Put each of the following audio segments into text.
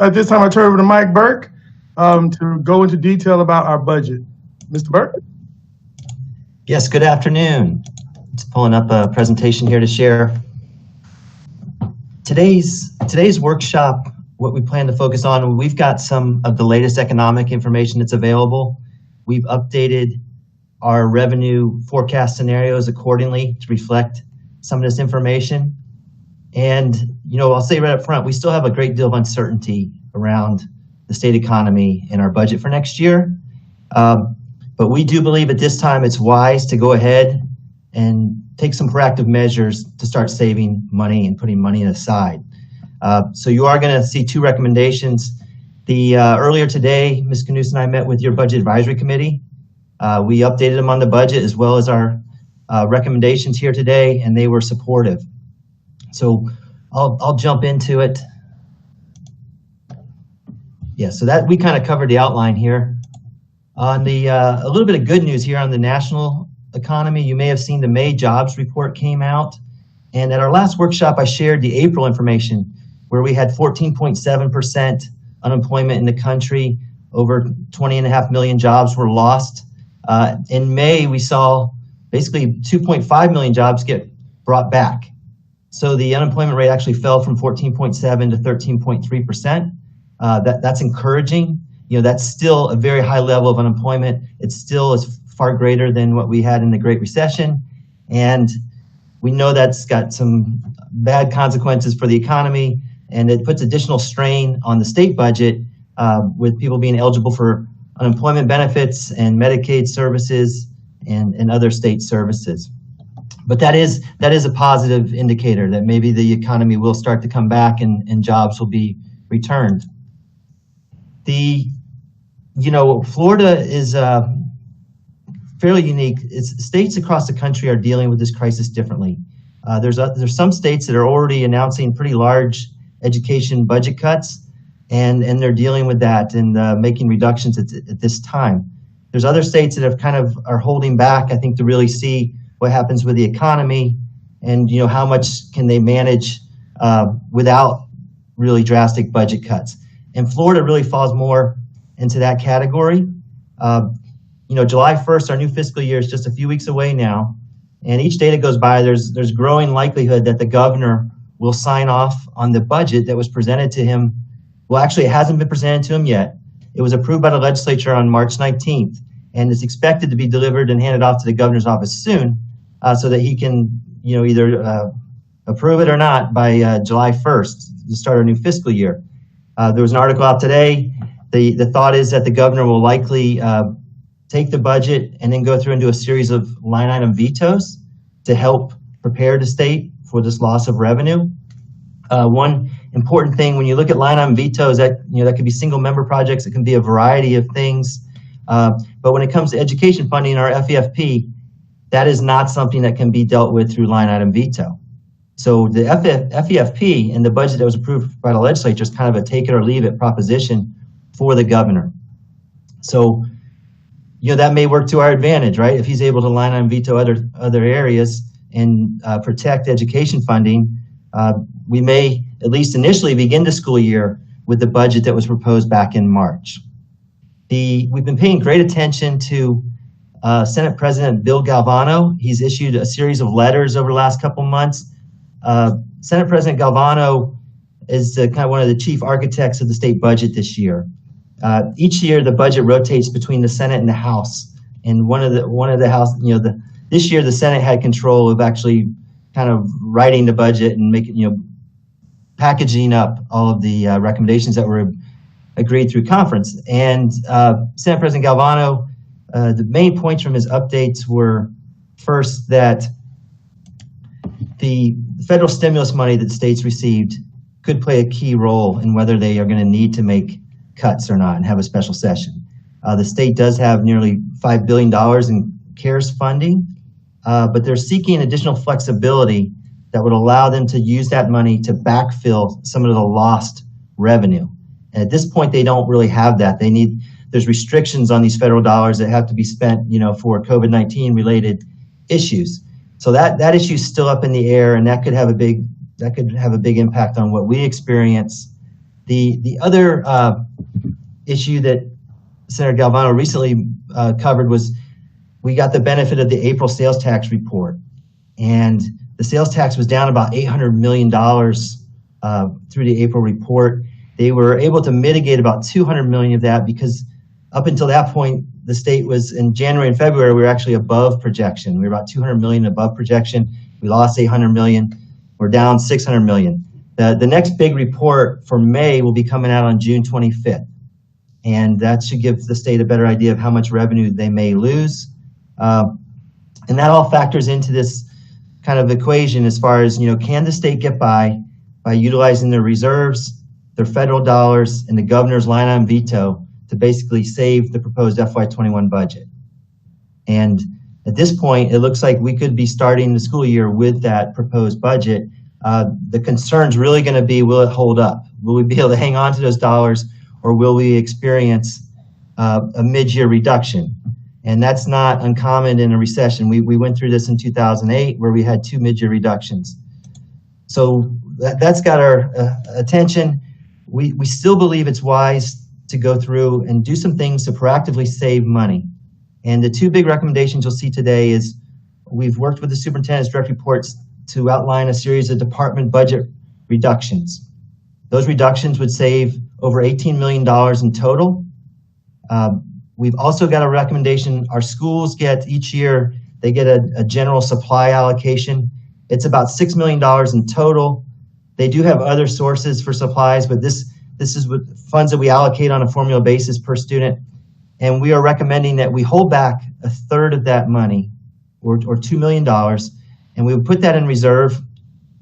At this time, I turn over to Mike Burke to go into detail about our budget. Mr. Burke? Yes, good afternoon. Just pulling up a presentation here to share. Today's workshop, what we plan to focus on, we've got some of the latest economic information that's available. We've updated our revenue forecast scenarios accordingly to reflect some of this information. And, I'll say right up front, we still have a great deal of uncertainty around the state economy and our budget for next year. But we do believe at this time it's wise to go ahead and take some proactive measures to start saving money and putting money aside. So you are going to see two recommendations. Earlier today, Ms. Knus and I met with your Budget Advisory Committee. We updated them on the budget as well as our recommendations here today, and they were supportive. So I'll jump into it. Yeah, so that we kind of covered the outline here. On a little bit of good news here on the national economy, you may have seen the May jobs report came out. And at our last workshop, I shared the April information where we had 14.7% unemployment in the country. Over 20.5 million jobs were lost. In May, we saw basically 2.5 million jobs get brought back. So the unemployment rate actually fell from 14.7 to 13.3%. That's encouraging. That's still a very high level of unemployment. It still is far greater than what we had in the Great Recession. And we know that's got some bad consequences for the economy, and it puts additional strain on the state budget with people being eligible for unemployment benefits and Medicaid services and other state services. But that is a positive indicator that maybe the economy will start to come back and jobs will be returned. Florida is fairly unique. States across the country are dealing with this crisis differently. There's some states that are already announcing pretty large education budget cuts, and they're dealing with that and making reductions at this time. There's other states that are holding back, I think, to really see what happens with the economy and how much can they manage without really drastic budget cuts. And Florida really falls more into that category. July 1st, our new fiscal year is just a few weeks away now. And each day that goes by, there's growing likelihood that the governor will sign off on the budget that was presented to him. Well, actually, it hasn't been presented to him yet. It was approved by the legislature on March 19th, and is expected to be delivered and handed off to the governor's office soon, so that he can, either approve it or not by July 1st to start our new fiscal year. There was an article out today. The thought is that the governor will likely take the budget and then go through and do a series of line item vetoes to help prepare the state for this loss of revenue. One important thing when you look at line item vetoes, that could be single member projects, it can be a variety of things. But when it comes to education funding, our FEFP, that is not something that can be dealt with through line item veto. So the FEFP and the budget that was approved by the legislature is kind of a take it or leave it proposition for the governor. So, that may work to our advantage, right? If he's able to line item veto other areas and protect education funding, we may at least initially begin the school year with the budget that was proposed back in March. We've been paying great attention to Senate President Bill Galvano. He's issued a series of letters over the last couple months. Senate President Galvano is kind of one of the chief architects of the state budget this year. Each year, the budget rotates between the Senate and the House. And one of the House, this year the Senate had control of actually kind of writing the budget and making, packaging up all of the recommendations that were agreed through conference. And Senate President Galvano, the main points from his updates were first that the federal stimulus money that states received could play a key role in whether they are going to need to make cuts or not and have a special session. The state does have nearly $5 billion in CARES funding, but they're seeking additional flexibility that would allow them to use that money to backfill some of the lost revenue. And at this point, they don't really have that. There's restrictions on these federal dollars that have to be spent, for COVID-19 related issues. So that issue is still up in the air, and that could have a big impact on what we experience. The other issue that Senator Galvano recently covered was we got the benefit of the April sales tax report. And the sales tax was down about $800 million through the April report. They were able to mitigate about $200 million of that because up until that point, the state was in January and February, we were actually above projection. We were about $200 million above projection. We lost $800 million. We're down $600 million. The next big report for May will be coming out on June 25th. And that should give the state a better idea of how much revenue they may lose. And that all factors into this kind of equation as far as, can the state get by utilizing their reserves, their federal dollars, and the governor's line item veto to basically save the proposed FY21 budget. And at this point, it looks like we could be starting the school year with that proposed budget. The concern's really going to be, will it hold up? Will we be able to hang on to those dollars, or will we experience a mid-year reduction? And that's not uncommon in a recession. We went through this in 2008 where we had 2 mid-year reductions. So that's got our attention. We still believe it's wise to go through and do some things to proactively save money. And the 2 big recommendations you'll see today is we've worked with the superintendent's direct reports to outline a series of department budget reductions. Those reductions would save over $18 million in total. We've also got a recommendation. Our schools get each year, they get a general supply allocation. It's about $6 million in total. They do have other sources for supplies, but this is with funds that we allocate on a formula basis per student. And we are recommending that we hold back a third of that money, or $2 million, and we would put that in reserve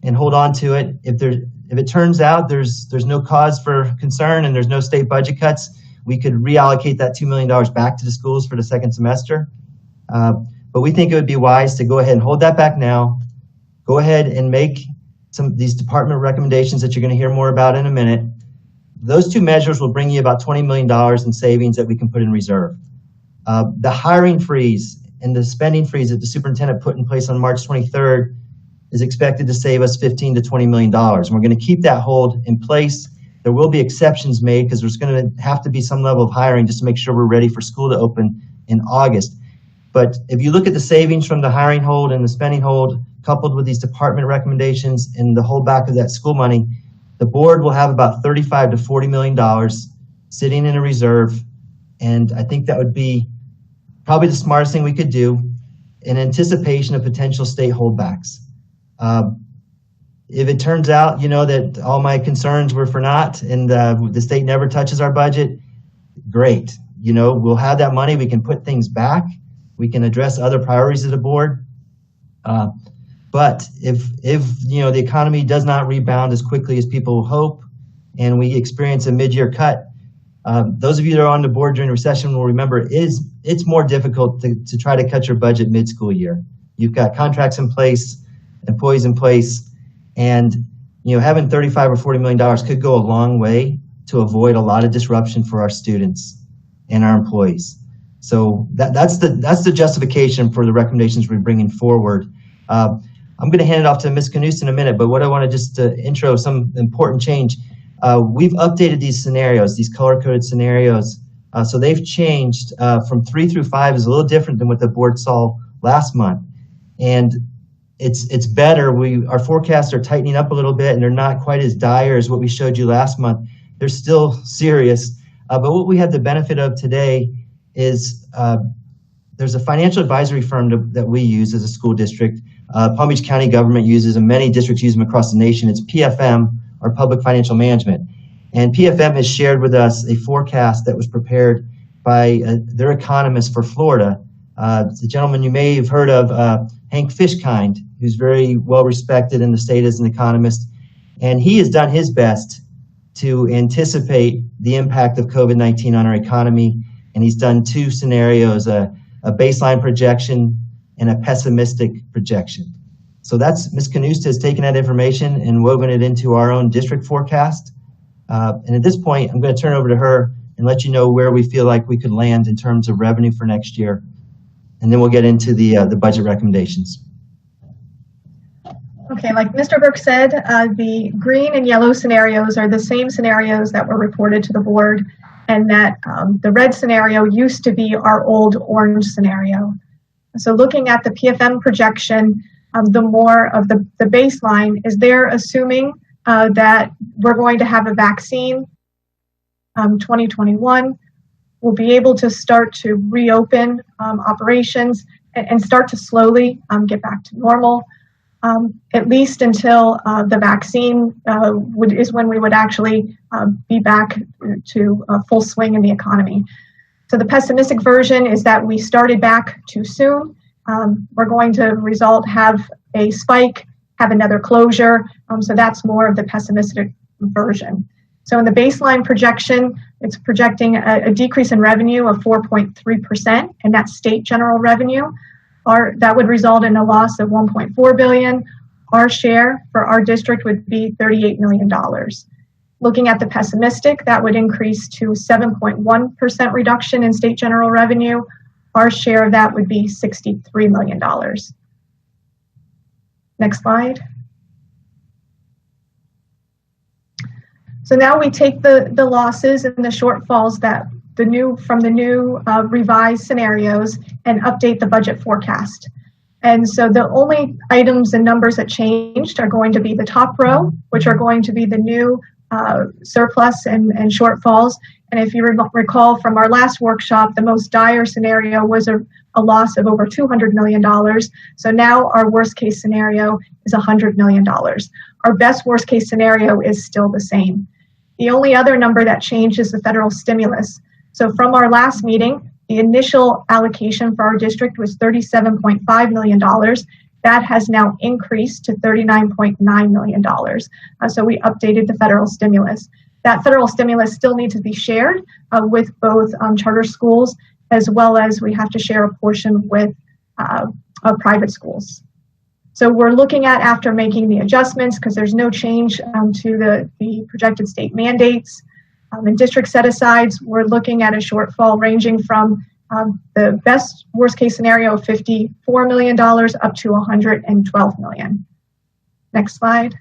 and hold on to it. If it turns out there's no cause for concern and there's no state budget cuts, we could reallocate that $2 million back to the schools for the second semester. But we think it would be wise to go ahead and hold that back now. Go ahead and make some of these department recommendations that you're going to hear more about in a minute. Those 2 measures will bring you about $20 million in savings that we can put in reserve. The hiring freeze and the spending freeze that the superintendent put in place on March 23rd is expected to save us $15 to $20 million. And we're going to keep that hold in place. There will be exceptions made because there's going to have to be some level of hiring just to make sure we're ready for school to open in August. But if you look at the savings from the hiring hold and the spending hold, coupled with these department recommendations and the holdback of that school money, the board will have about $35 to $40 million sitting in a reserve. And I think that would be probably the smartest thing we could do in anticipation of potential state holdbacks. If it turns out, that all my concerns were for naught and the state never touches our budget, great. We'll have that money. We can put things back. We can address other priorities of the board. But if the economy does not rebound as quickly as people hope, and we experience a mid-year cut, those of you that are on the board during recession will remember it's more difficult to try to cut your budget mid-school year. You've got contracts in place, employees in place, and having $35 or $40 million could go a long way to avoid a lot of disruption for our students and our employees. So that's the justification for the recommendations we're bringing forward. I'm going to hand it off to Ms. Knust in a minute, but what I want to just intro some important change. We've updated these scenarios, these color-coded scenarios. So they've changed from 3 through 5 is a little different than what the board saw last month. And it's better. Our forecasts are tightening up a little bit, and they're not quite as dire as what we showed you last month. They're still serious. But what we have the benefit of today is there's a financial advisory firm that we use as a school district. Palm Beach County government uses, and many districts use them across the nation. It's PFM, or Public Financial Management. And PFM has shared with us a forecast that was prepared by their economist for Florida. It's a gentleman you may have heard of, Hank Fishkind, who's very well respected in the state as an economist. And he has done his best to anticipate the impact of COVID-19 on our economy. And he's done 2 scenarios, a baseline projection and a pessimistic projection. So Ms. Knust has taken that information and woven it into our own district forecast. And at this point, I'm going to turn it over to her and let you know where we feel like we could land in terms of revenue for next year. And then we'll get into the budget recommendations. Okay, like Mr. Burke said, the green and yellow scenarios are the same scenarios that were reported to the board, and that the red scenario used to be our old orange scenario. So looking at the PFM projection, the more of the baseline is they're assuming that we're going to have a vaccine 2021. We'll be able to start to reopen operations and start to slowly get back to normal. At least until the vaccine is when we would actually be back to full swing in the economy. So the pessimistic version is that we started back too soon. We're going to have a spike, have another closure. So that's more of the pessimistic version. So in the baseline projection, it's projecting a decrease in revenue of 4.3%, and that's state general revenue. That would result in a loss of $1.4 billion. Our share for our district would be $38 million. Looking at the pessimistic, that would increase to 7.1% reduction in state general revenue. Our share of that would be $63 million. Next slide. So now we take the losses and the shortfalls from the new revised scenarios and update the budget forecast. And so the only items and numbers that changed are going to be the top row, which are going to be the new surplus and shortfalls. And if you recall from our last workshop, the most dire scenario was a loss of over $200 million. So now our worst case scenario is $100 million. Our best worst case scenario is still the same. The only other number that changed is the federal stimulus. So from our last meeting, the initial allocation for our district was $37.5 million. That has now increased to $39.9 million. So we updated the federal stimulus. That federal stimulus still needs to be shared with both charter schools, as well as we have to share a portion with private schools. So we're looking at, after making the adjustments, because there's no change to the projected state mandates and district set-asides, we're looking at a shortfall ranging from the best worst case scenario of $54 million up to $112 million. Next slide.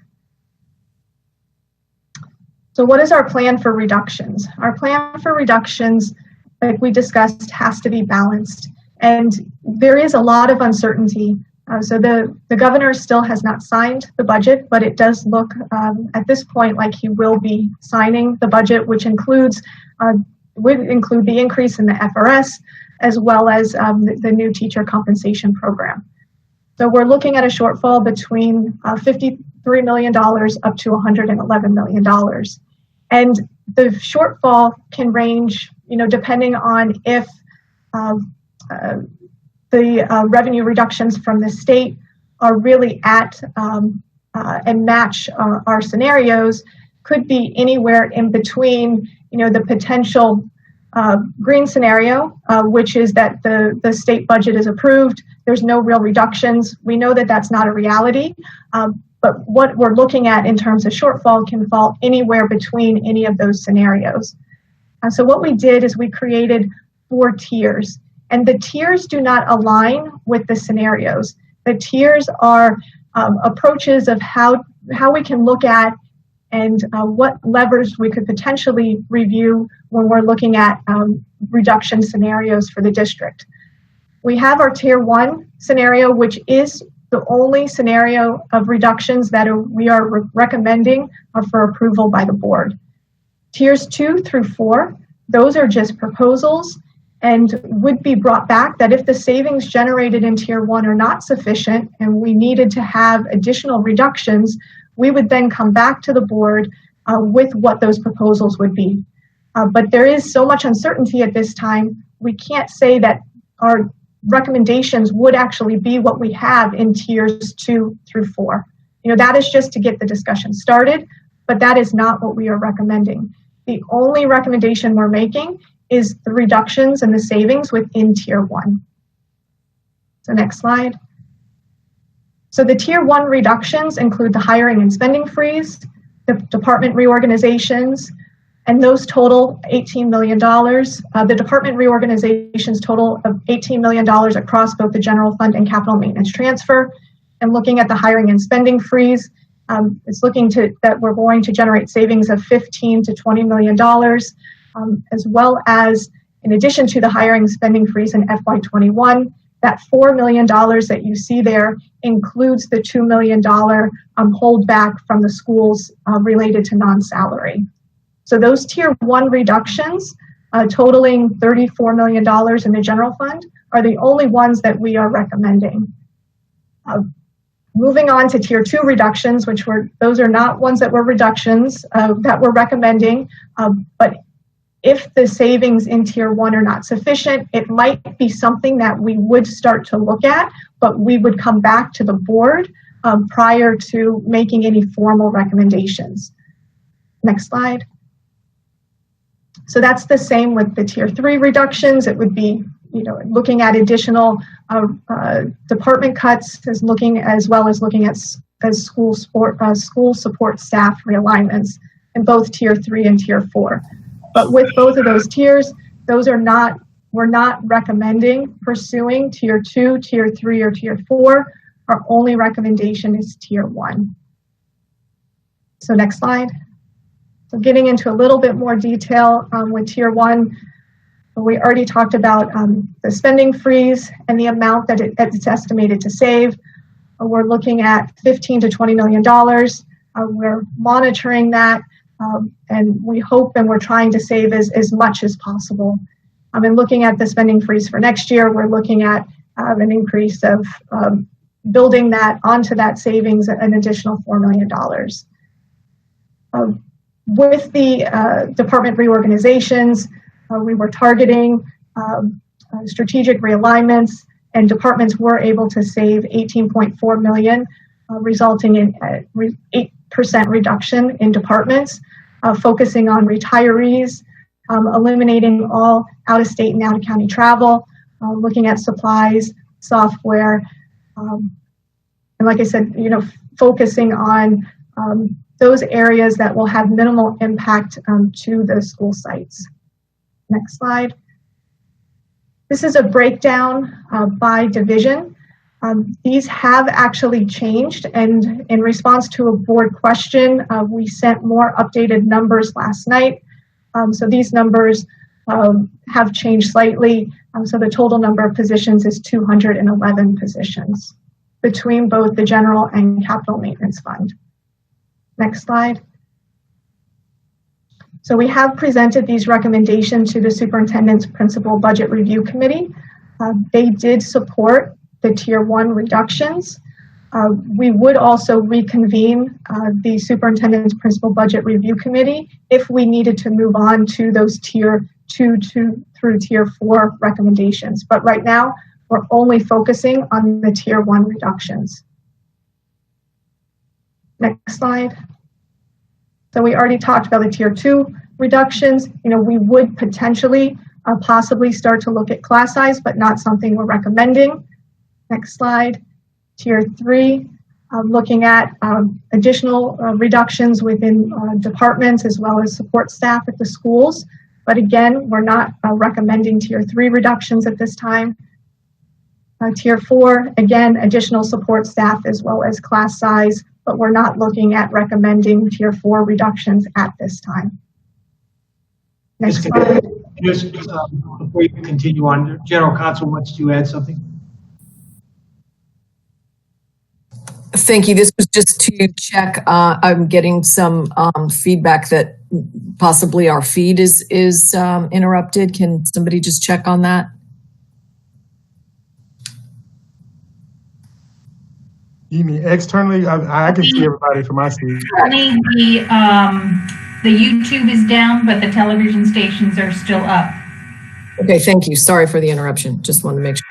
So what is our plan for reductions? Our plan for reductions, like we discussed, has to be balanced. And there is a lot of uncertainty. So the governor still has not signed the budget, but it does look at this point like he will be signing the budget, which would include the increase in the FRS, as well as the new teacher compensation program. So we're looking at a shortfall between $53 million up to $111 million. And the shortfall can range, depending on if the revenue reductions from the state are really at and match our scenarios, could be anywhere in between, the potential green scenario, which is that the state budget is approved, there's no real reductions. We know that that's not a reality, but what we're looking at in terms of shortfall can fall anywhere between any of those scenarios. So what we did is we created 4 tiers, and the tiers do not align with the scenarios. The tiers are approaches of how we can look at and what levers we could potentially review when we're looking at reduction scenarios for the district. We have our tier 1 scenario, which is the only scenario of reductions that we are recommending for approval by the board. Tiers 2 through 4, those are just proposals and would be brought back that if the savings generated in tier 1 are not sufficient and we needed to have additional reductions, we would then come back to the board with what those proposals would be. But there is so much uncertainty at this time, we can't say that our recommendations would actually be what we have in tiers 2 through 4. That is just to get the discussion started, but that is not what we are recommending. The only recommendation we're making is the reductions and the savings within tier 1. So next slide. So the tier 1 reductions include the hiring and spending freeze, the department reorganizations, and those total $18 million. The department reorganizations total of $18 million across both the general fund and capital maintenance transfer. and looking at the hiring and spending freeze, it's looking to that we're going to generate savings of $15 to $20 million, as well as, in addition to the hiring spending freeze in FY21, that $4 million that you see there includes the $2 million holdback from the schools related to non-salary. So those tier 1 reductions, totaling $34 million in the general fund, are the only ones that we are recommending. Moving on to tier 2 reductions, those are not ones that were reductions that we're recommending, but if the savings in tier 1 are not sufficient, it might be something that we would start to look at, but we would come back to the board prior to making any formal recommendations. Next slide. So that's the same with the tier 3 reductions. It would be, looking at additional department cuts, as well as looking at school support staff realignments in both tier 3 and tier 4. But with both of those tiers, we're not recommending pursuing tier 2, tier 3, or tier 4. Our only recommendation is tier 1. So next slide. So getting into a little bit more detail with tier 1, we already talked about the spending freeze and the amount that it's estimated to save. We're looking at $15 to $20 million. We're monitoring that. And we hope and we're trying to save as much as possible. And looking at the spending freeze for next year, we're looking at an increase of building that onto that savings, an additional $4 million. With the department reorganizations, we were targeting strategic realignments, and departments were able to save $18.4 million, resulting in 8% reduction in departments, focusing on retirees, eliminating all out-of-state and out-of-county travel, looking at supplies, software, and like I said, focusing on those areas that will have minimal impact to the school sites. Next slide. This is a breakdown by division. These have actually changed, and in response to a board question, we sent more updated numbers last night. So these numbers have changed slightly. So the total number of positions is 211 positions between both the general and capital maintenance fund. Next slide. So we have presented these recommendations to the Superintendent's Principal Budget Review Committee. They did support the tier 1 reductions. We would also reconvene the Superintendent's Principal Budget Review Committee if we needed to move on to those tier 2 through tier 4 recommendations. But right now, we're only focusing on the tier 1 reductions. Next slide. So we already talked about the tier 2 reductions. We would potentially possibly start to look at class size, but not something we're recommending. Next slide. Tier 3, looking at additional reductions within departments as well as support staff at the schools. But again, we're not recommending tier 3 reductions at this time. Tier 4, again, additional support staff as well as class size, but we're not looking at recommending tier 4 reductions at this time. Next slide. Just before you continue on, General Counsel wants to add something. Thank you. This was just to check. I'm getting some feedback that possibly our feed is interrupted. Can somebody just check on that? You mean externally? I can see everybody from my seat. Currently, the YouTube is down, but the television stations are still up. Okay, thank you. Sorry for the interruption. Just wanted to make sure.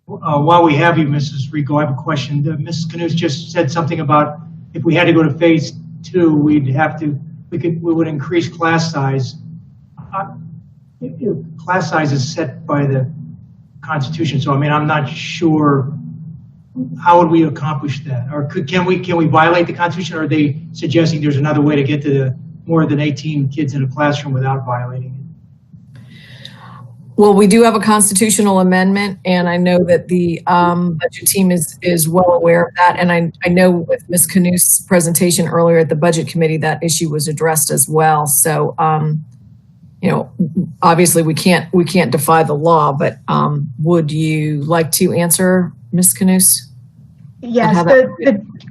While we have you, Mrs. Rico, I have a question. Mrs. Knus just said something about if we had to go to phase 2, we would increase class size. Class size is set by the Constitution, so I'm not sure. How would we accomplish that? Or can we violate the Constitution, or are they suggesting there's another way to get to the more than 18 kids in a classroom without violating it? Well, we do have a constitutional amendment, and I know that the budget team is well aware of that. And I know with Ms. Knuth's presentation earlier at the budget committee, that issue was addressed as well. So, you know, obviously we can't defy the law, but would you like to answer, Ms. Knuth? Yes,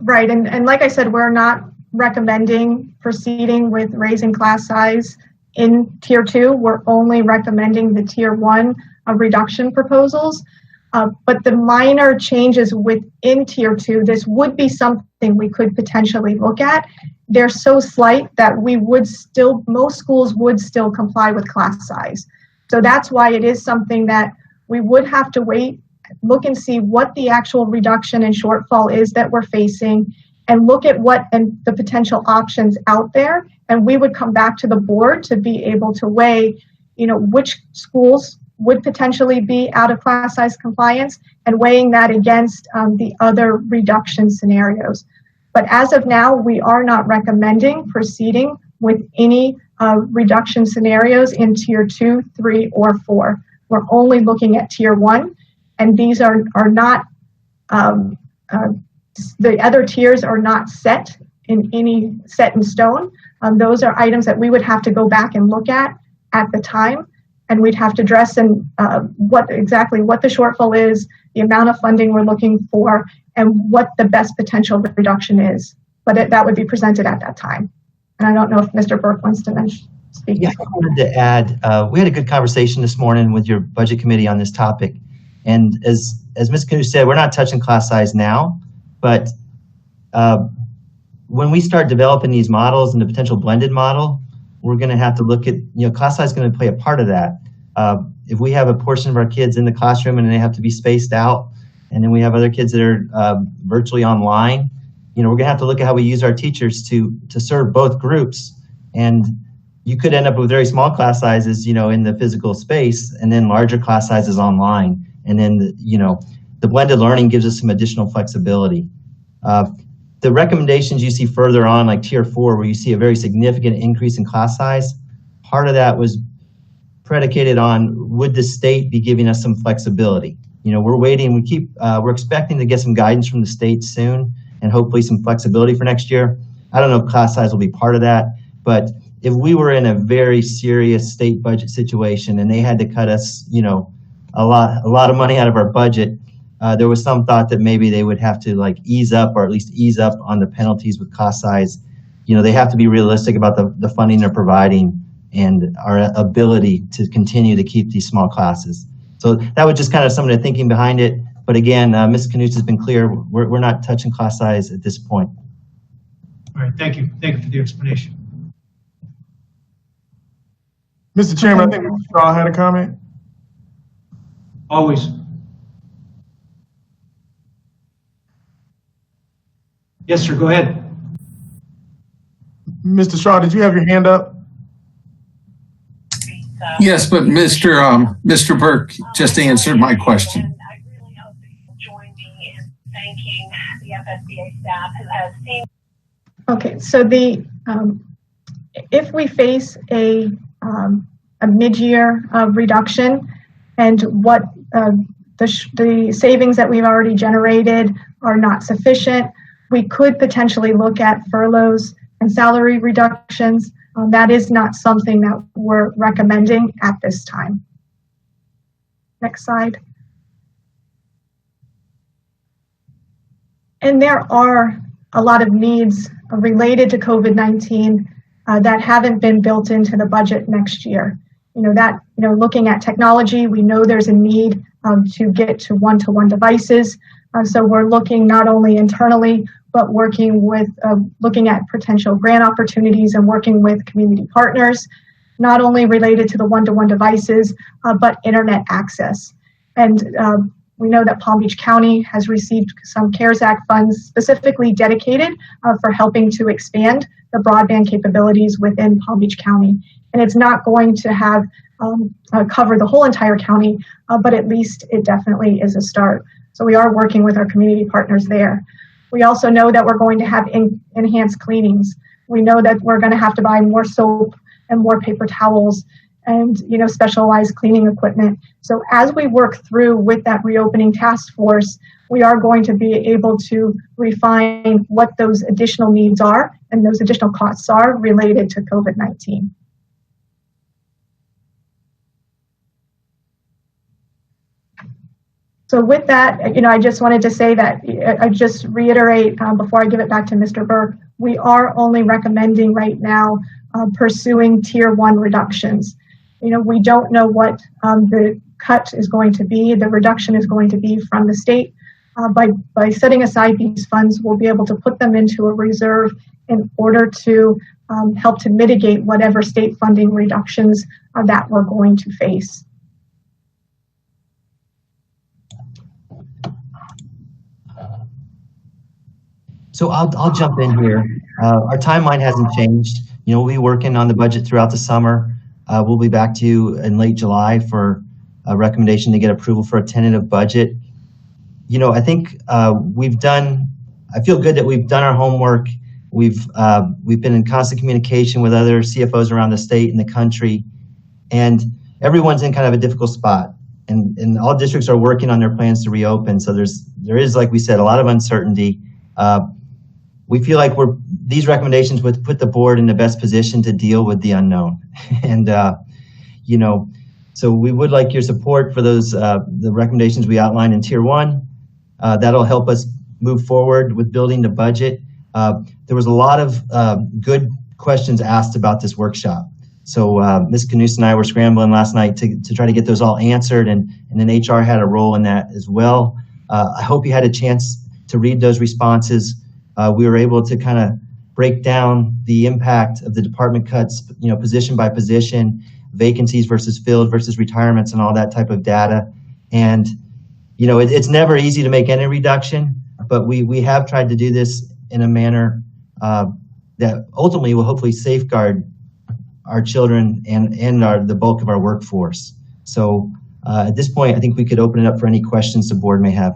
right. And like I said, we're not recommending proceeding with raising class size in tier 2. We're only recommending the tier 1 reduction proposals. But the minor changes within tier 2, this would be something we could potentially look at. They're so slight that most schools would still comply with class size. So that's why it is something that we would have to wait, look and see what the actual reduction and shortfall is that we're facing, and look at the potential options out there. And we would come back to the board to be able to weigh, you know, which schools would potentially be out of class size compliance, and weighing that against the other reduction scenarios. But as of now, we are not recommending proceeding with any reduction scenarios in tier 2, 3, or 4. We're only looking at tier 1, and these are not, the other tiers are not set in stone. Those are items that we would have to go back and look at the time, and we'd have to address what the shortfall is, the amount of funding we're looking for, and what the best potential reduction is. But that would be presented at that time. And I don't know if Mr. Burke wants to speak. Yeah, I wanted to add, we had a good conversation this morning with your budget committee on this topic. And as Ms. Knuth said, we're not touching class size now, but when we start developing these models and the potential blended model, we're going to have to look at, you know, class size is going to play a part of that. If we have a portion of our kids in the classroom and they have to be spaced out, and then we have other kids that are virtually online, you know, we're going to have to look at how we use our teachers to serve both groups. And you could end up with very small class sizes, you know, in the physical space, and then larger class sizes online. And then, you know, the blended learning gives us some additional flexibility. The recommendations you see further on, like tier 4, where you see a very significant increase in class size, part of that was predicated on, would the state be giving us some flexibility? You know, we're waiting, we're expecting to get some guidance from the state soon, and hopefully some flexibility for next year. I don't know if class size will be part of that, but if we were in a very serious state budget situation and they had to cut us, you know, a lot of money out of our budget, there was some thought that maybe they would have to like ease up, or at least ease up on the penalties with class size. You know, they have to be realistic about the funding they're providing and our ability to continue to keep these small classes. So that was just kind of some of the thinking behind it. But again, Ms. Knuth has been clear, we're not touching class size at this point. All right, thank you. Thank you for the explanation. Mr. Chairman, I think Mr. Shaw had a comment. Always. Yes, sir, go ahead. Mr. Shaw, did you have your hand up? Yes, but Mr. Burke just answered my question. I really hope that you'll join me in thanking the FSBA staff who has seen. Okay, so if we face a mid-year reduction, and what the savings that we've already generated are not sufficient, we could potentially look at furloughs and salary reductions. That is not something that we're recommending at this time. Next slide. And there are a lot of needs related to COVID-19 that haven't been built into the budget next year. Looking at technology, we know there's a need to get to one-to-one devices. So we're looking not only internally, but looking at potential grant opportunities and working with community partners, not only related to the one-to-one devices, but internet access. And we know that Palm Beach County has received some CARES Act funds specifically dedicated for helping to expand the broadband capabilities within Palm Beach County. And it's not going to have cover the whole entire county, but at least it definitely is a start. So we are working with our community partners there. We also know that we're going to have enhanced cleanings. We know that we're going to have to buy more soap and more paper towels. and specialized cleaning equipment. So as we work through with that reopening task force, we are going to be able to refine what those additional needs are and those additional costs are related to COVID-19. So with that, I just wanted to say that I just reiterate before I give it back to Mr. Burke, we are only recommending right now pursuing tier 1 reductions. We don't know what the cut is going to be, the reduction is going to be from the state. By setting aside these funds, we'll be able to put them into a reserve in order to help to mitigate whatever state funding reductions that we're going to face. So I'll jump in here. Our timeline hasn't changed. We'll be working on the budget throughout the summer. We'll be back to you in late July for a recommendation to get approval for a tentative budget. I think I feel good that we've done our homework. We've been in constant communication with other CFOs around the state and the country, and everyone's in kind of a difficult spot. And all districts are working on their plans to reopen. So there is, like we said, a lot of uncertainty. We feel like these recommendations would put the board in the best position to deal with the unknown. And, so we would like your support for those, the recommendations we outlined in tier 1. That'll help us move forward with building the budget. There was a lot of good questions asked about this workshop. So Ms. Knus and I were scrambling last night to try to get those all answered, and then HR had a role in that as well. I hope you had a chance to read those responses. We were able to kind of break down the impact of the department cuts, position by position, vacancies versus filled versus retirements, and all that type of data. And it's never easy to make any reduction, but we have tried to do this in a manner that ultimately will hopefully safeguard our children and the bulk of our workforce. So at this point, I think we could open it up for any questions the board may have.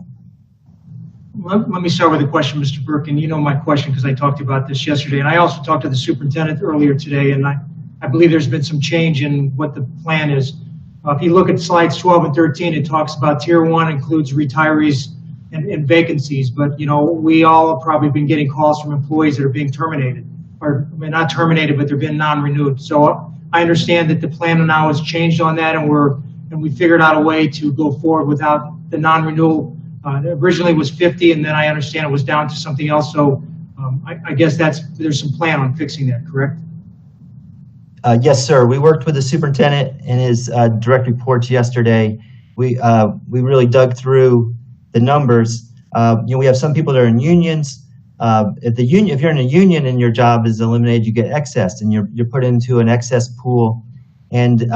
Let me start with a question, Mr. Burke, and my question because I talked about this yesterday, and I also talked to the superintendent earlier today, and I believe there's been some change in what the plan is. If you look at slides 12 and 13, it talks about tier 1 includes retirees and vacancies, but we all have probably been getting calls from employees that are being terminated, or not terminated, but they're being non-renewed. So I understand that the plan now has changed on that, and we figured out a way to go forward without the non-renewal. Originally it was 50, and then I understand it was down to something else. So I guess there's some plan on fixing that, correct? Yes, sir. We worked with the superintendent and his direct reports yesterday. We really dug through the numbers. We have some people that are in unions. If you're in a union and your job is eliminated, you get excess, and you're put into an excess pool, and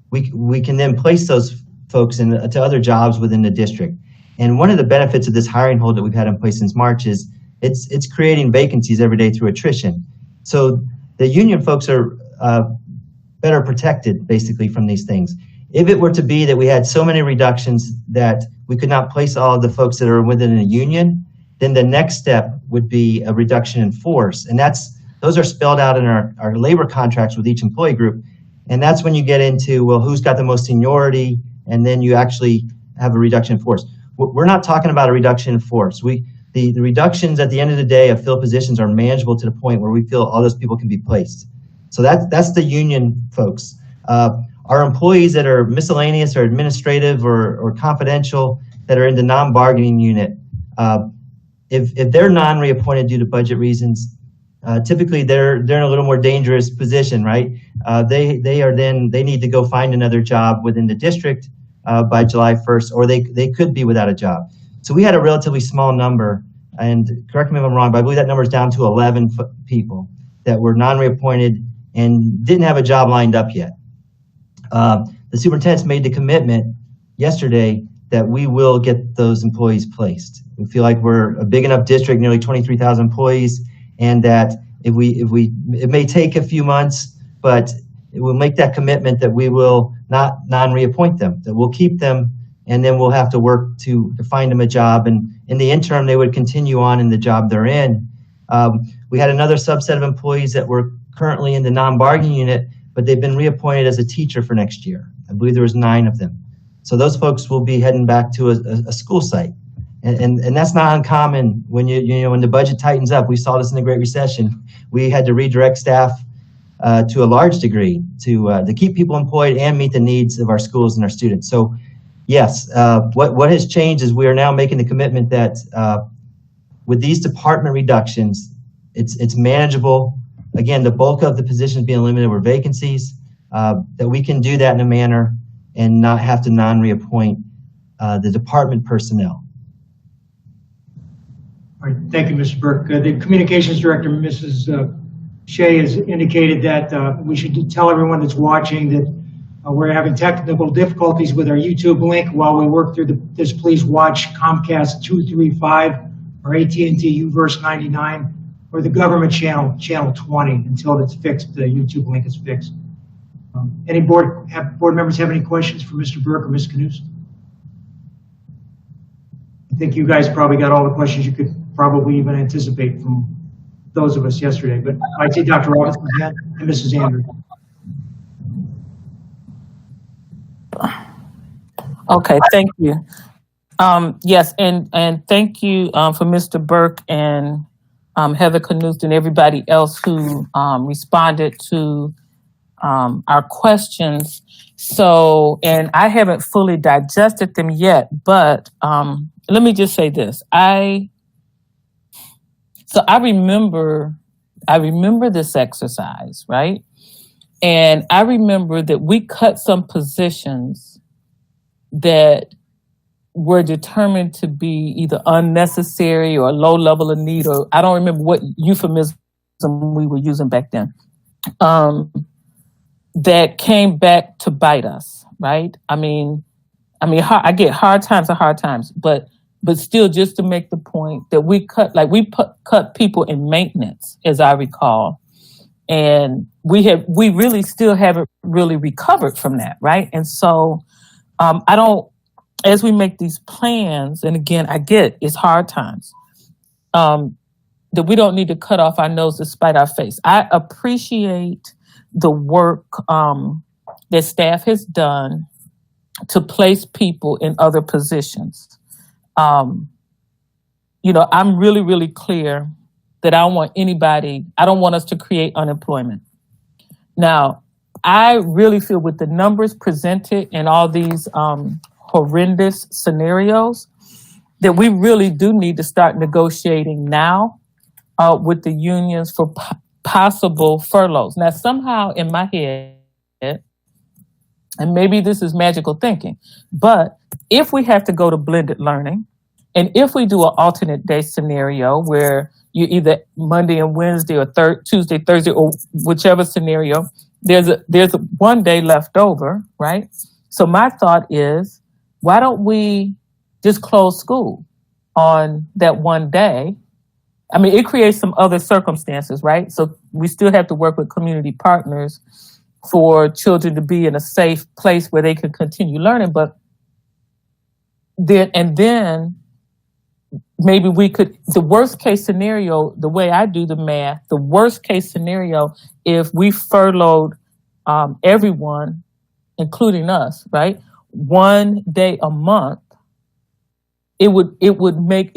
we can then place those folks to other jobs within the district. And one of the benefits of this hiring hold that we've had in place since March is it's creating vacancies every day through attrition. So the union folks are better protected basically from these things. If it were to be that we had so many reductions that we could not place all of the folks that are within a union, then the next step would be a reduction in force. And those are spelled out in our labor contracts with each employee group. And that's when you get into, well, who's got the most seniority, and then you actually have a reduction in force. We're not talking about a reduction in force. The reductions at the end of the day of fill positions are manageable to the point where we feel all those people can be placed. So that's the union folks. Our employees that are miscellaneous or administrative or confidential that are in the non-bargaining unit, if they're non-reappointed due to budget reasons, typically they're in a little more dangerous position, right? They need to go find another job within the district by July 1st, or they could be without a job. So we had a relatively small number, and correct me if I'm wrong, but I believe that number is down to 11 people that were non-reappointed and didn't have a job lined up yet. The superintendent's made the commitment yesterday that we will get those employees placed. We feel like we're a big enough district, nearly 23,000 employees, and that it may take a few months, but it will make that commitment that we will not non-reappoint them, that we'll keep them, and then we'll have to work to find them a job. And in the interim, they would continue on in the job they're in. We had another subset of employees that were currently in the non-bargaining unit, but they've been reappointed as a teacher for next year. I believe there was 9 of them. So those folks will be heading back to a school site. And that's not uncommon when when the budget tightens up. We saw this in the Great Recession. We had to redirect staff to a large degree to keep people employed and meet the needs of our schools and our students. So yes, what has changed is we are now making the commitment that with these department reductions, it's manageable. Again, the bulk of the positions being eliminated were vacancies, that we can do that in a manner and not have to non-reappoint the department personnel. All right, thank you, Mr. Burke. The Communications Director, Mrs. Shea, has indicated that we should tell everyone that's watching that we're having technical difficulties with our YouTube link while we work through this. Please watch Comcast 235 or AT&T UVerse 99 or the government channel 20 until it's fixed. The YouTube link is fixed. Any board members have any questions for Mr. Burke or Ms. Knust? I think you guys probably got all the questions you could probably even anticipate from those of us yesterday, but I see Dr. Robinson and Mrs. Andrews. Okay, thank you. Yes, and thank you for Mr. Burke and Heather Knust and everybody else who responded to our questions. So, and I haven't fully digested them yet, but let me just say this. I remember this exercise, right? And I remember that we cut some positions that were determined to be either unnecessary or low level of need, or I don't remember what euphemism we were using back then, that came back to bite us, right? I mean, I get hard times, but still, just to make the point that we cut people in maintenance, as I recall, and we really still haven't really recovered from that, right? And so, as we make these plans, and again, I get it's hard times, that we don't need to cut off our nose to spite our face. I appreciate the work that staff has done to place people in other positions. I'm really, really clear that I don't want us to create unemployment. Now, I really feel with the numbers presented in all these horrendous scenarios that we really do need to start negotiating now with the unions for possible furloughs. Now, somehow in my head, and maybe this is magical thinking, but if we have to go to blended learning, and if we do an alternate day scenario where you either Monday and Wednesday or Tuesday, Thursday, or whichever scenario, there's a one day left over, right? So my thought is, why don't we just close school on that one day? I mean, it creates some other circumstances, right? So we still have to work with community partners for children to be in a safe place where they can continue learning. But then maybe we could, the worst case scenario, the way I do the math, the worst case scenario, if we furloughed everyone, including us, right? One day a month, it would meet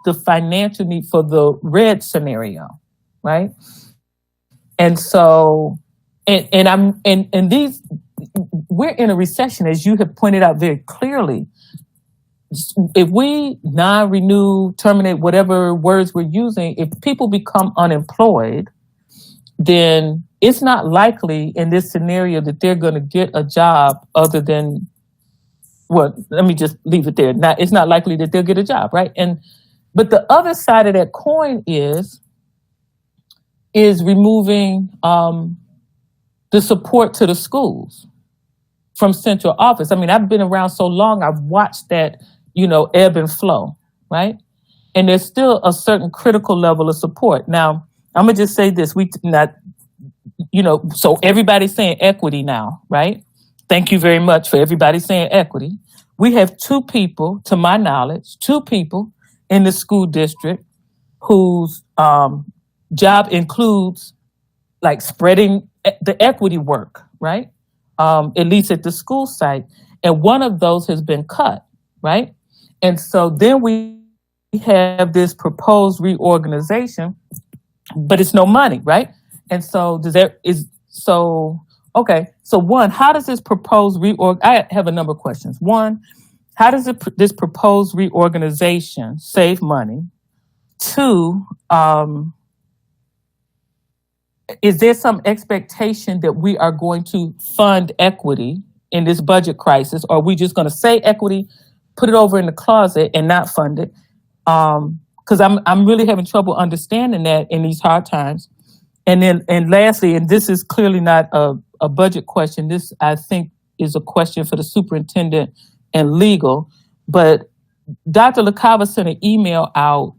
the financial need for the red scenario, right? And so, and these, we're in a recession, as you have pointed out very clearly. If we non-renew, terminate, whatever words we're using, if people become unemployed, then it's not likely in this scenario that they're going to get a job other than, well, let me just leave it there. It's not likely that they'll get a job, right? But the other side of that coin is removing the support to the schools from central office. I mean, I've been around so long, I've watched that, ebb and flow, right? And there's still a certain critical level of support. Now, I'm gonna just say this: so everybody's saying equity now, right? Thank you very much for everybody saying equity. We have 2 people, to my knowledge, 2 people in the school district whose job includes like spreading the equity work, right? At least at the school site. And one of those has been cut, right? And so then we have this proposed reorganization, but it's no money, right? And so okay. So one, how does this proposed I have a number of questions. One, how does this proposed reorganization save money? Two, is there some expectation that we are going to fund equity in this budget crisis, or are we just going to say equity, put it over in the closet and not fund it? Because I'm really having trouble understanding that in these hard times. And lastly, and this is clearly not a budget question. This, I think, is a question for the superintendent and legal. But Dr. LaCava sent an email out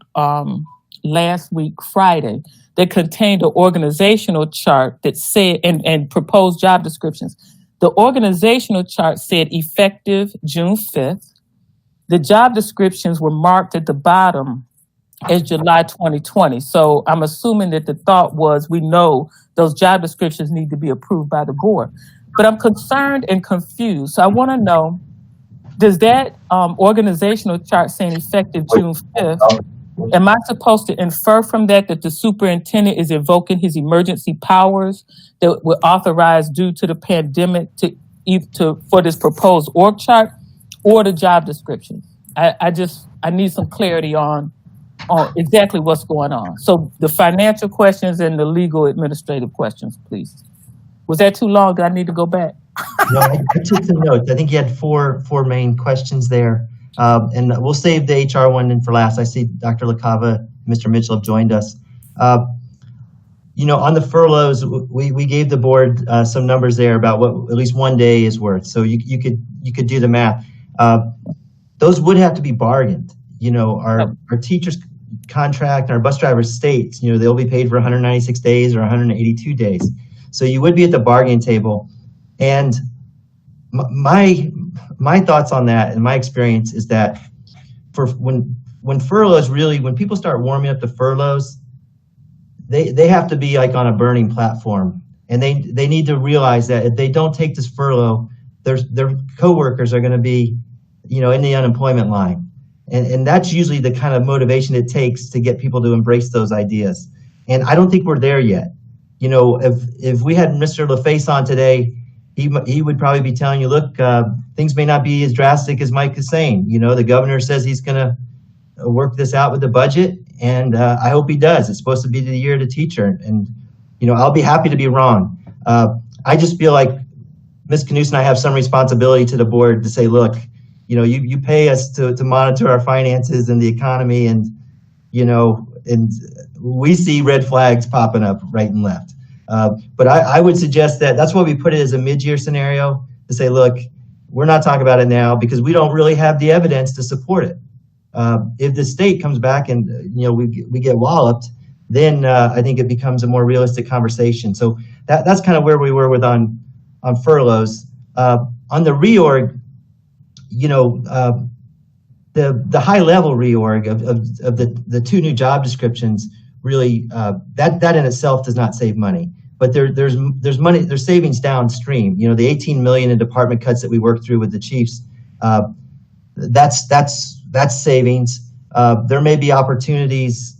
last week, Friday, that contained an organizational chart that said, and proposed job descriptions. The organizational chart said effective June 5th. The job descriptions were marked at the bottom as July 2020. So I'm assuming that the thought was, we know those job descriptions need to be approved by the board. But I'm concerned and confused. So I want to know, does that organizational chart saying effective June 5th, am I supposed to infer from that the superintendent is invoking his emergency powers that were authorized due to the pandemic for this proposed org chart, or the job description? I need some clarity on exactly what's going on. So the financial questions and the legal administrative questions, please. Was that too long? Do I need to go back? No, I took some notes. I think you had four main questions there. And we'll save the HR one for last. I see Dr. LaCava, Mr. Mitchell have joined us. On the furloughs, we gave the board some numbers there about what at least 1 day is worth. So you could do the math. Those would have to be bargained. Our teachers contract, our bus drivers states, they'll be paid for 196 days or 182 days. So you would be at the bargaining table. And my thoughts on that and my experience is that when furloughs when people start warming up the furloughs, they have to be like on a burning platform, and they need to realize that if they don't take this furlough, their coworkers are going to be, in the unemployment line. And that's usually the kind of motivation it takes to get people to embrace those ideas. And I don't think we're there yet. If we had Mr. LaFace on today, he would probably be telling you, look, things may not be as drastic as Mike is saying. The governor says he's going to work this out with the budget, and I hope he does. It's supposed to be the year of the teacher, and I'll be happy to be wrong. I just feel like Ms. Knudsen and I have some responsibility to the board to say, look, you pay us to monitor our finances and the economy, and and we see red flags popping up right and left. But I would suggest that's why we put it as a mid-year scenario, to say, look, we're not talking about it now because we don't really have the evidence to support it. If the state comes back and we get walloped, then I think it becomes a more realistic conversation. So that's kind of where we were with on furloughs. On the reorg, the high level reorg of the two new job descriptions, really that in itself does not save money. But there's money, there's savings downstream. The 18 million in department cuts that we worked through with the chiefs, that's savings. There may be opportunities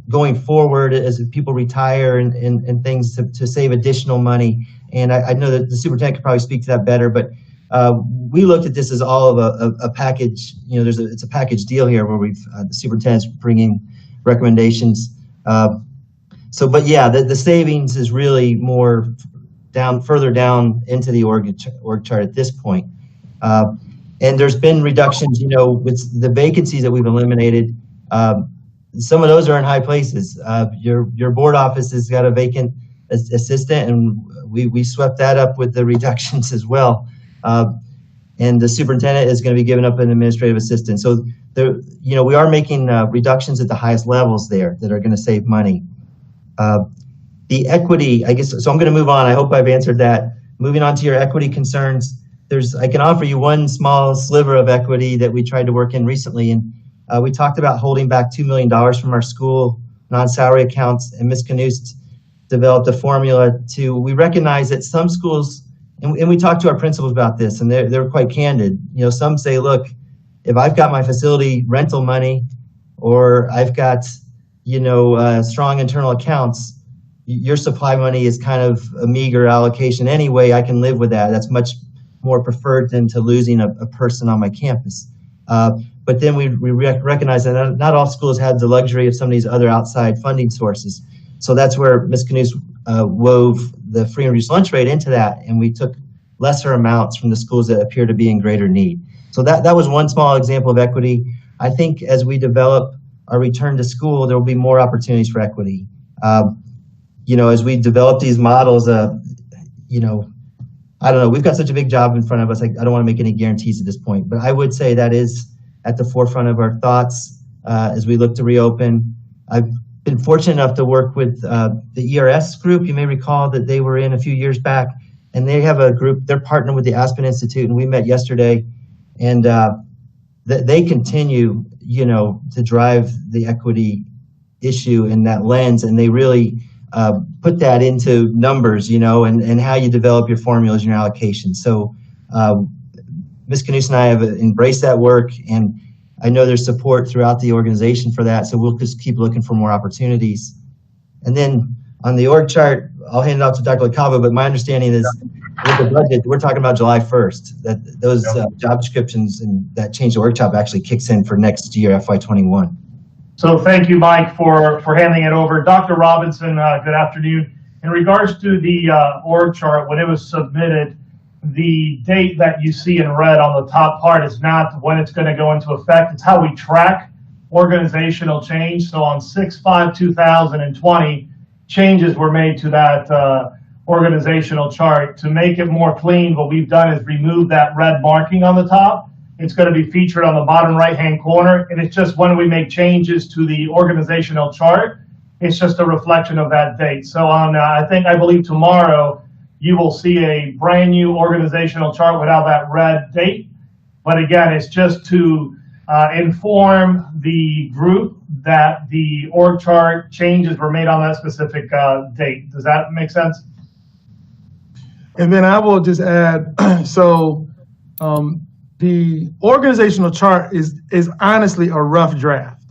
going forward as people retire and things to save additional money. And I know that the superintendent could probably speak to that better, but we looked at this as all of a package. It's a package deal here where the superintendent's bringing recommendations. But yeah, the savings is really more further down into the org chart at this point. And there's been reductions, with the vacancies that we've eliminated. Some of those are in high places. Your board office has got a vacant assistant, and we swept that up with the reductions as well. And the superintendent is going to be giving up an administrative assistant. So we are making reductions at the highest levels there that are going to save money. The equity, I guess, so I'm going to move on. I hope I've answered that. Moving on to your equity concerns, I can offer you one small sliver of equity that we tried to work in recently. And we talked about holding back $2 million from our school non-salary accounts. And Ms. Knudsen, developed a formula we recognize that some schools, and we talked to our principals about this, and they're quite candid. Some say, look, if I've got my facility rental money, or I've got, strong internal accounts, your supply money is kind of a meager allocation anyway. I can live with that. That's much more preferred than to losing a person on my campus. But then we recognize that not all schools have the luxury of some of these other outside funding sources. So that's where Ms. Knus wove the free and reduced lunch rate into that, and we took lesser amounts from the schools that appear to be in greater need. So that was one small example of equity. I think as we develop our return to school, there will be more opportunities for equity. As we develop these models, I don't know, we've got such a big job in front of us. I don't want to make any guarantees at this point, but I would say that is at the forefront of our thoughts as we look to reopen. I've been fortunate enough to work with the ERS group. You may recall that they were in a few years back, and they have a group, they're partnered with the Aspen Institute, and we met yesterday, and they continue, to drive the equity issue in that lens, and they really put that into numbers, and how you develop your formulas and your allocation. So Ms. Knus and I have embraced that work, and I know there's support throughout the organization for that, so we'll just keep looking for more opportunities. And then on the org chart, I'll hand it off to Dr. LaCava, but my understanding is with the budget, we're talking about July 1st, that those job descriptions and that change the org chart actually kicks in for next year, FY21. So thank you, Mike, for handing it over. Dr. Robinson, good afternoon. In regards to the org chart, when it was submitted, the date that you see in red on the top part is not when it's going to go into effect. It's how we track organizational change. So on 6/5/2020, changes were made to that organizational chart. To make it more clean, what we've done is remove that red marking on the top. It's going to be featured on the bottom right-hand corner, and it's just when we make changes to the organizational chart, it's just a reflection of that date. So on, I believe tomorrow, you will see a brand new organizational chart without that red date. But again, it's just to inform the group that the org chart changes were made on that specific date. Does that make sense? And then I will just add, the organizational chart is honestly a rough draft.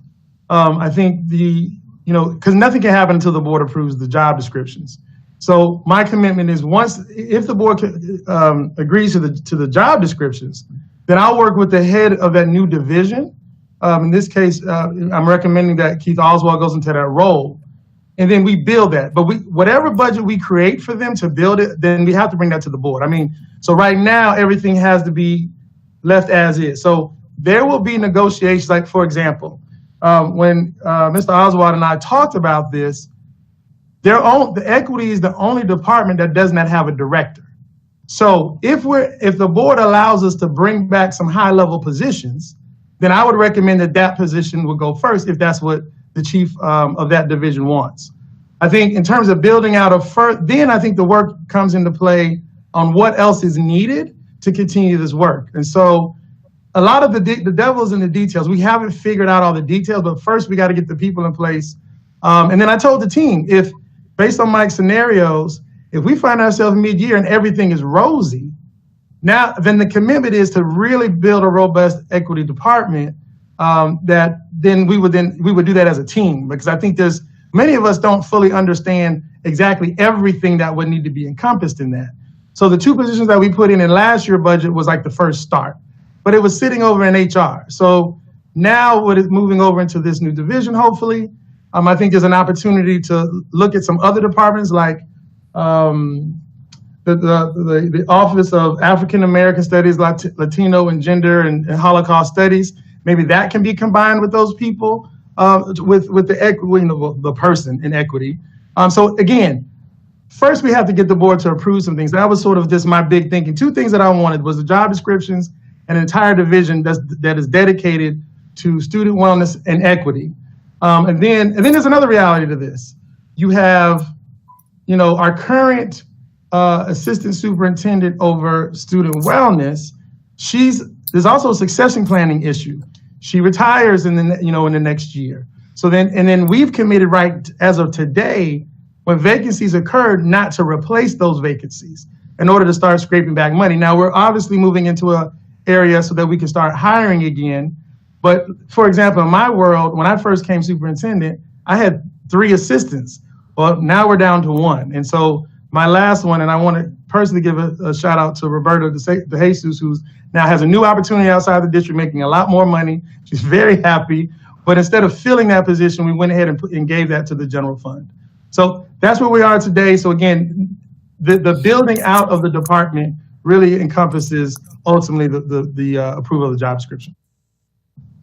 I think because nothing can happen until the board approves the job descriptions. So my commitment is if the board agrees to the job descriptions, then I'll work with the head of that new division. In this case, I'm recommending that Keith Oswald goes into that role, and then we build that. But whatever budget we create for them to build it, then we have to bring that to the board. So right now everything has to be left as is. So there will be negotiations. Like for example, when Mr. Oswald and I talked about this, the equity is the only department that does not have a director. So if the board allows us to bring back some high-level positions, then I would recommend that position would go first if that's what the chief of that division wants. I think in terms of building out then I think the work comes into play on what else is needed to continue this work. And so a lot of the devil's in the details. We haven't figured out all the details, but first we got to get the people in place. And then I told the team, based on Mike's scenarios, if we find ourselves mid-year and everything is rosy, then the commitment is to really build a robust equity department. That then we would do that as a team, because I think many of us don't fully understand exactly everything that would need to be encompassed in that. So the two positions that we put in last year's budget was like the first start, but it was sitting over in HR. So now with it moving over into this new division, hopefully, I think there's an opportunity to look at some other departments like the Office of African American Studies, Latino and Gender and Holocaust Studies. Maybe that can be combined with those people with the equity, the person in equity. So again, first we have to get the board to approve some things. That was sort of just my big thinking. Two things that I wanted was the job descriptions and an entire division that is dedicated to student wellness and equity. And then there's another reality to this. You have, our current assistant superintendent over student wellness. There's also a succession planning issue. She retires in the next year. So then we've committed right as of today when vacancies occurred, not to replace those vacancies in order to start scraping back money. Now, we're obviously moving into an area so that we can start hiring again. But for example, in my world, when I first came superintendent, I had 3 assistants. Well, now we're down to 1. And so my last one, and I want to personally give a shout out to Roberta De Jesus, who now has a new opportunity outside the district, making a lot more money. She's very happy. But instead of filling that position, we went ahead and gave that to the general fund. So that's where we are today. So again, the building out of the department really encompasses ultimately the approval of the job description.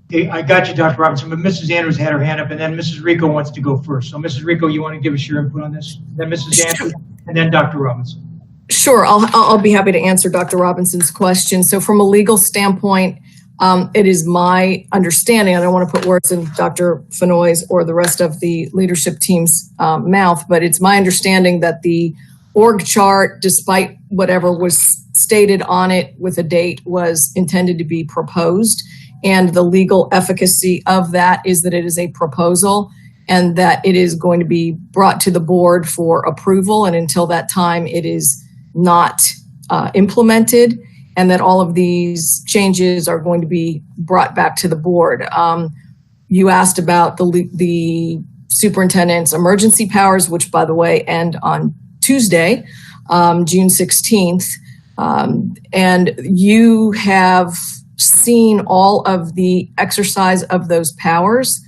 Okay, I got you, Dr. Robinson, but Mrs. Andrews had her hand up, and then Mrs. Rico wants to go first. So Mrs. Rico, you want to give us your input on this? Then Mrs. Andrews, and then Dr. Robinson. Sure, I'll be happy to answer Dr. Robinson's question. So from a legal standpoint, it is my understanding, I don't want to put words in Dr. Fenoy's or the rest of the leadership team's mouth, but it's my understanding that the org chart, despite whatever was stated on it with a date, was intended to be proposed. And the legal efficacy of that is that it is a proposal and that it is going to be brought to the board for approval. And until that time, it is not implemented, and that all of these changes are going to be brought back to the board. You asked about the superintendent's emergency powers, which, by the way, end on Tuesday, June 16th. And you have seen all of the exercise of those powers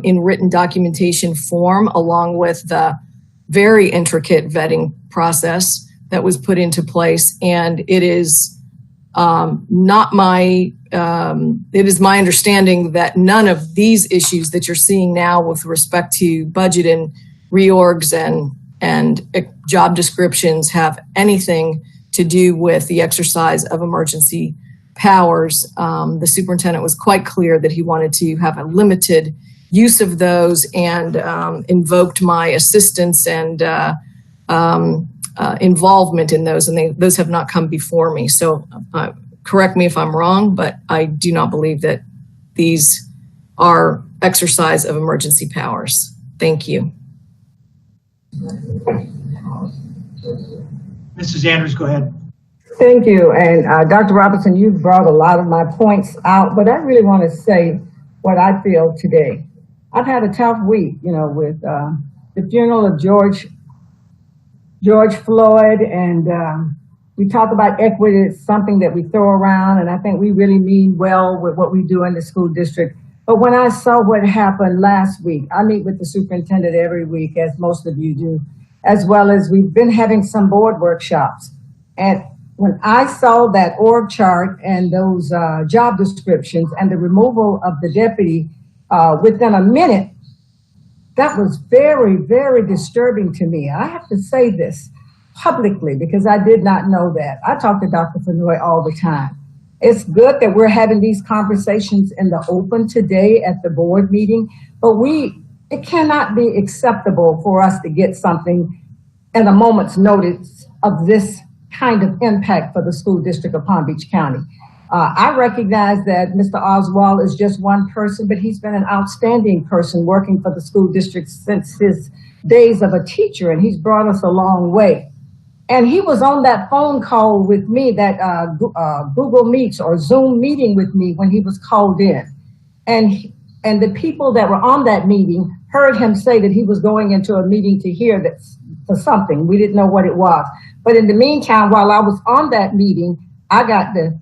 in written documentation form, along with the very intricate vetting process that was put into place. And it is it is my understanding that none of these issues that you're seeing now with respect to budget and reorgs and job descriptions have anything to do with the exercise of emergency powers. The superintendent was quite clear that he wanted to have a limited use of those and invoked my assistance and involvement in those, and those have not come before me. So correct me if I'm wrong, but I do not believe that these are exercise of emergency powers. Thank you. Mrs. Andrews, go ahead. Thank you. And Dr. Robinson, you've brought a lot of my points out, but I really want to say what I feel today. I've had a tough week, with the funeral of George Floyd, and we talk about equity. It's something that we throw around, and I think we really mean well with what we do in the school district. But when I saw what happened last week, I meet with the superintendent every week, as most of you do, as well as we've been having some board workshops. And when I saw that org chart and those job descriptions and the removal of the deputy within a minute, that was very, very disturbing to me. I have to say this publicly because I did not know that. I talk to Dr. Fenoy all the time. It's good that we're having these conversations in the open today at the board meeting, but it cannot be acceptable for us to get something at a moment's notice of this kind of impact for the school district of Palm Beach County. I recognize that Mr. Oswald is just one person, but he's been an outstanding person working for the school district since his days of a teacher, and he's brought us a long way. And he was on that phone call with me, that Google Meets or Zoom meeting with me when he was called in. And the people that were on that meeting heard him say that he was going into a meeting to hear that for something. We didn't know what it was. But in the meantime, while I was on that meeting, I got the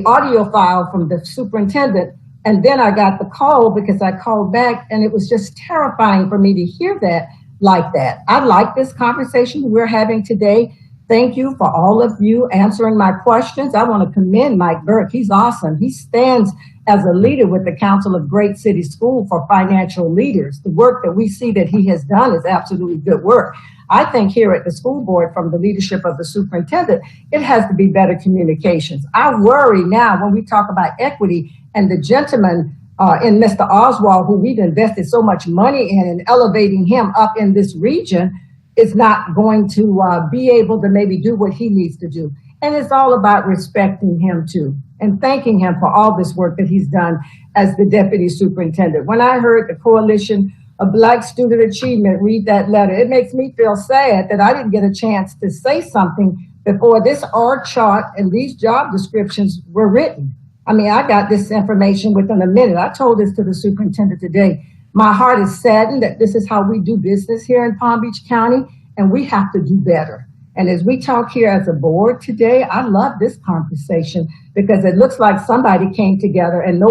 audio file from the superintendent, and then I got the call because I called back, and it was just terrifying for me to hear that like that. I like this conversation we're having today. Thank you for all of you answering my questions. I want to commend Mike Burke. He's awesome. He stands as a leader with the Council of Great City School for Financial Leaders. The work that we see that he has done is absolutely good work. I think here at the school board, from the leadership of the superintendent, it has to be better communications. I worry now when we talk about equity and the gentleman in Mr. Oswald, who we've invested so much money in and elevating him up in this region, is not going to be able to maybe do what he needs to do. And it's all about respecting him too and thanking him for all this work that he's done as the deputy superintendent. When I heard the coalition a Black Student Achievement read that letter. It makes me feel sad that I didn't get a chance to say something before this org chart and these job descriptions were written. I mean, I got this information within a minute. I told this to the superintendent today. My heart is saddened that this is how we do business here in Palm Beach County, and we have to do better. And as we talk here as a board today, I love this conversation because it looks like somebody came together and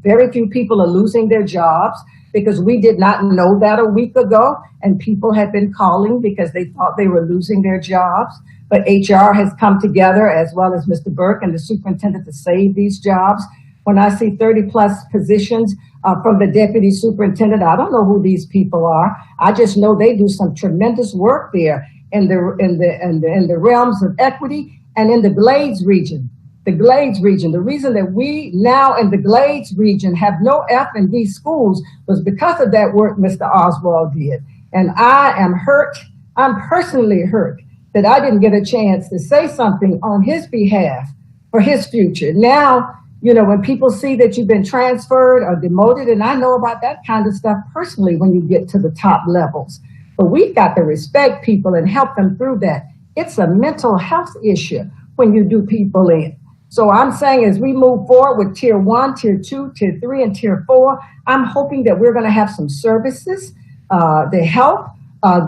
very few people are losing their jobs because we did not know that a week ago, and people had been calling because they thought they were losing their jobs. But HR has come together, as well as Mr. Burke and the superintendent, to save these jobs. When I see 30 plus positions from the deputy superintendent, I don't know who these people are. I just know they do some tremendous work there in the realms of equity and in the Glades region. The Glades region. The reason that we now in the Glades region have no F&D schools was because of that work Mr. Oswald did. And I am hurt. I'm personally hurt that I didn't get a chance to say something on his behalf for his future. Now, you know, when people see that you've been transferred or demoted, and I know about that kind of stuff personally when you get to the top levels, but we've got to respect people and help them through that. It's a mental health issue when you do people in. So I'm saying as we move forward with tier 1, tier 2, tier 3, and tier 4, I'm hoping that we're going to have some services to help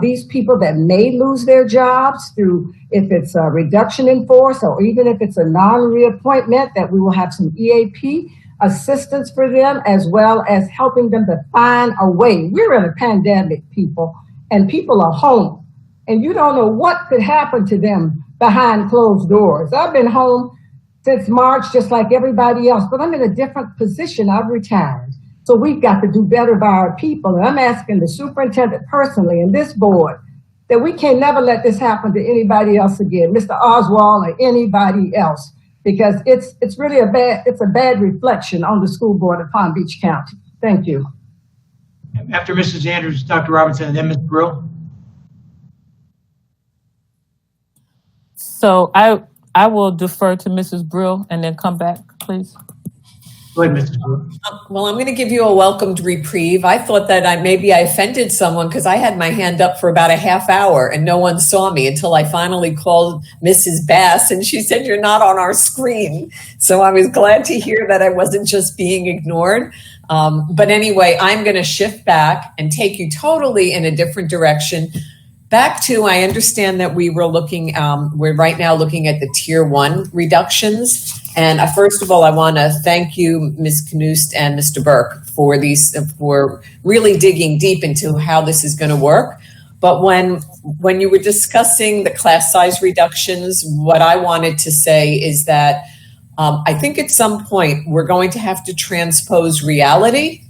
these people that may lose their jobs through, if it's a reduction in force or even if it's a non-reappointment, that we will have some EAP assistance for them, as well as helping them to find a way. We're in a pandemic, people, and people are home, and you don't know what could happen to them behind closed doors. I've been home since March, just like everybody else, but I'm in a different position. I've retired. So we've got to do better by our people. And I'm asking the superintendent personally and this board that we can never let this happen to anybody else again, Mr. Oswald or anybody else, because it's really a bad reflection on the school board of Palm Beach County. Thank you. After Mrs. Andrews, Dr. Robinson, and then Ms. Brill. So I will defer to Mrs. Brill and then come back, please. Go ahead, Mrs. Brill. Well, I'm going to give you a welcomed reprieve. I thought that maybe I offended someone because I had my hand up for about a half hour and no one saw me until I finally called Mrs. Bass and she said, "You're not on our screen." So I was glad to hear that I wasn't just being ignored. But anyway, I'm going to shift back and take you totally in a different direction. Back to, I understand that we're right now looking at the tier 1 reductions. And first of all, I want to thank you, Ms. Knust and Mr. Burke, for really digging deep into how this is going to work. But when you were discussing the class size reductions, what I wanted to say is that I think at some point we're going to have to transpose reality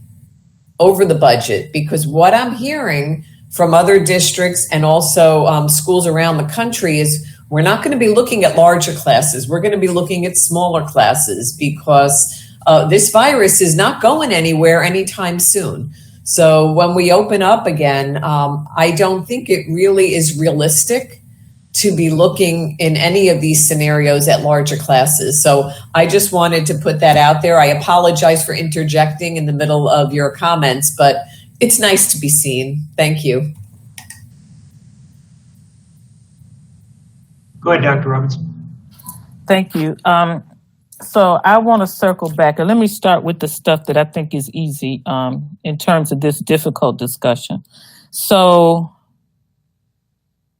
over the budget, because what I'm hearing from other districts and also schools around the country is we're not going to be looking at larger classes. We're going to be looking at smaller classes because this virus is not going anywhere anytime soon. So when we open up again, I don't think it really is realistic to be looking in any of these scenarios at larger classes. So I just wanted to put that out there. I apologize for interjecting in the middle of your comments, but it's nice to be seen. Thank you. Go ahead, Dr. Robinson. Thank you. So I want to circle back, and let me start with the stuff that I think is easy in terms of this difficult discussion. So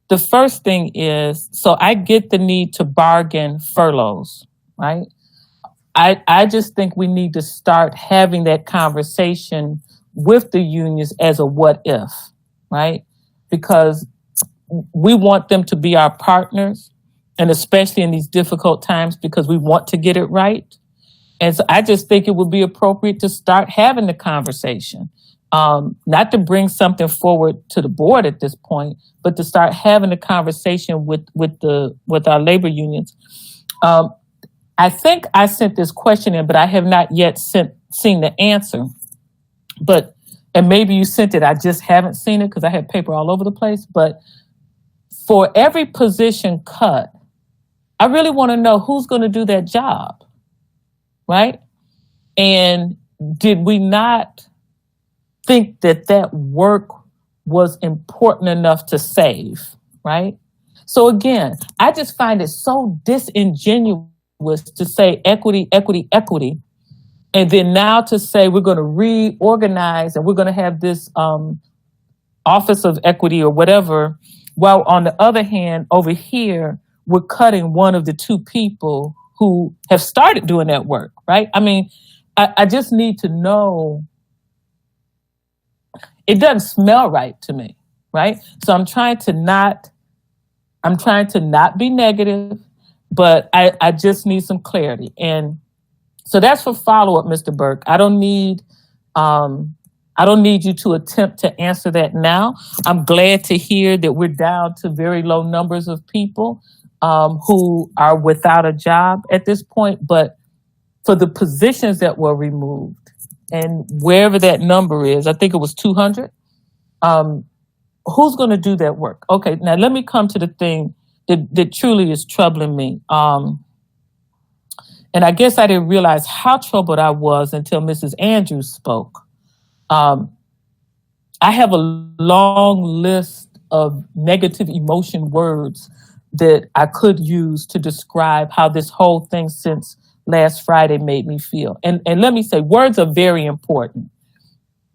the first thing is, so I get the need to bargain furloughs, right? I just think we need to start having that conversation with the unions as a what if, right? Because we want them to be our partners, and especially in these difficult times, because we want to get it right. And so I just think it would be appropriate to start having the conversation, not to bring something forward to the board at this point, but to start having a conversation with our labor unions. I think I sent this question in, but I have not yet seen the answer. And maybe you sent it, I just haven't seen it because I had paper all over the place. But for every position cut, I really want to know who's going to do that job, right? And did we not think that that work was important enough to save, right? So again, I just find it so disingenuous to say equity, equity, equity, and then now to say we're going to reorganize and we're going to have this Office of Equity or whatever, while on the other hand, over here, we're cutting one of the two people who have started doing that work, right? I mean, I just need to know. It doesn't smell right to me, right? So I'm trying to not be negative, but I just need some clarity. And so that's for follow-up, Mr. Burke. I don't need you to attempt to answer that now. I'm glad to hear that we're down to very low numbers of people who are without a job at this point. But for the positions that were removed, and wherever that number is, I think it was 200, who's going to do that work? Okay, now let me come to the thing that truly is troubling me. And I guess I didn't realize how troubled I was until Mrs. Andrews spoke. I have a long list of negative emotion words that I could use to describe how this whole thing since last Friday made me feel. And let me say, words are very important.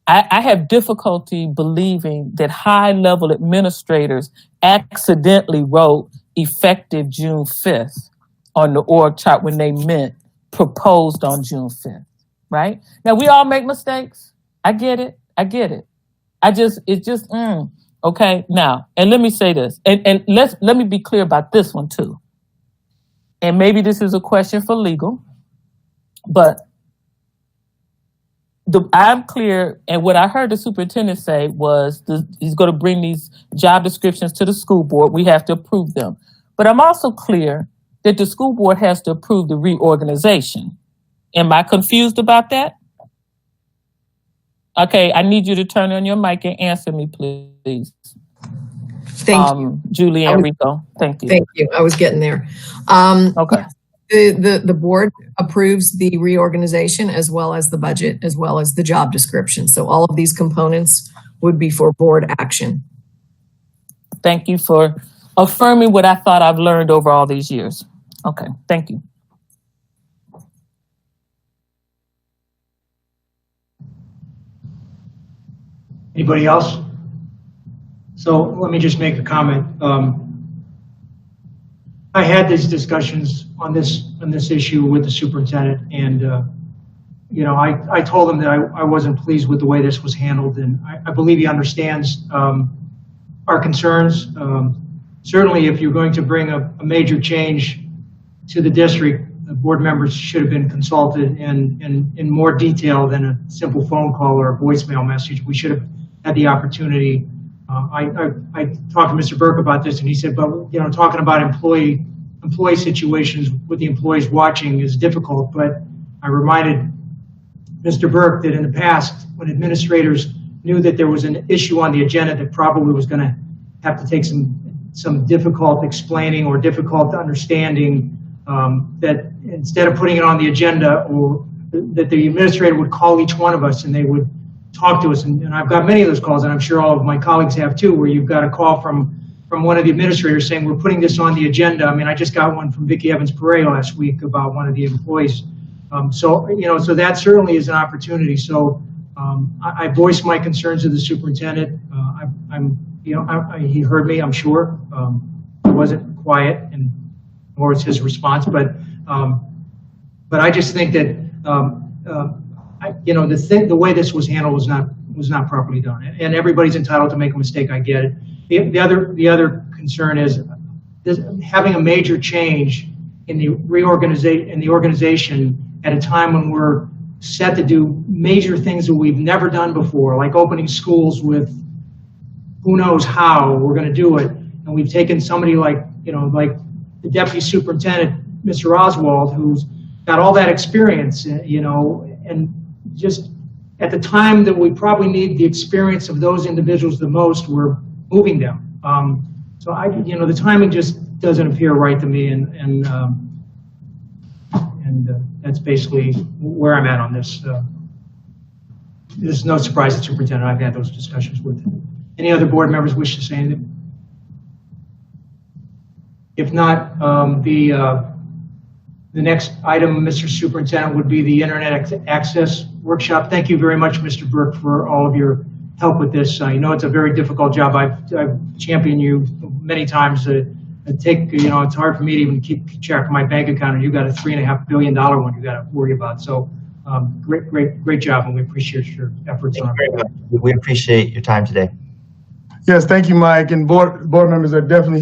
I have difficulty believing that high-level administrators accidentally wrote effective June 5th on the org chart when they meant proposed on June 5th, right? Now, we all make mistakes. I get it. Okay, now, and let me say this, and let me be clear about this one too. And maybe this is a question for legal, but I'm clear, and what I heard the superintendent say was he's going to bring these job descriptions to the school board. We have to approve them. But I'm also clear that the school board has to approve the reorganization. Am I confused about that? Okay, I need you to turn on your mic and answer me, please. Thank you. Julie and Rico, thank you. Thank you. I was getting there. Okay. The board approves the reorganization as well as the budget, as well as the job description. So all of these components would be for board action. Thank you for affirming what I thought I've learned over all these years. Okay, thank you. Anybody else? So let me just make a comment. I had these discussions on this issue with the superintendent, and I told him that I wasn't pleased with the way this was handled, and I believe he understands our concerns. Certainly, if you're going to bring a major change to the district, the board members should have been consulted in more detail than a simple phone call or a voicemail message. We should have had the opportunity. I talked to Mr. Burke about this, and he said, but talking about employee situations with the employees watching is difficult. But I reminded Mr. Burke that in the past, when administrators knew that there was an issue on the agenda that probably was going to have to take some difficult explaining or difficult understanding, that instead of putting it on the agenda, or that the administrator would call each one of us and they would talk to us. And I've got many of those calls, and I'm sure all of my colleagues have too, where you've got a call from one of the administrators saying, we're putting this on the agenda. I mean, I just got one from Vicki Evans-Perea last week about one of the employees. So that certainly is an opportunity. So I voiced my concerns to the superintendent. He heard me, I'm sure. It wasn't quiet, and nor was his response. But I just think that the way this was handled was not properly done, and everybody's entitled to make a mistake. I get it. The other concern is having a major change in the organization at a time when we're set to do major things that we've never done before, like opening schools with who knows how we're going to do it, and we've taken somebody like the deputy superintendent, Mr. Oswald, who's got all that experience, and just at the time that we probably need the experience of those individuals the most, we're moving them. So the timing just doesn't appear right to me, and that's basically where I'm at on this. is no surprise to the superintendent. I've had those discussions with him. Any other board members wish to say anything? If not, the next item, Mr. Superintendent, would be the Internet Access Workshop. Thank you very much, Mr. Burke, for all of your help with this. I know it's a very difficult job. I've championed you many times. It's hard for me to even keep track of my bank account, and you got a $3.5 billion one you got to worry about. So great job, and we appreciate your efforts on it. We appreciate your time today. Yes, thank you, Mike, and board members are definitely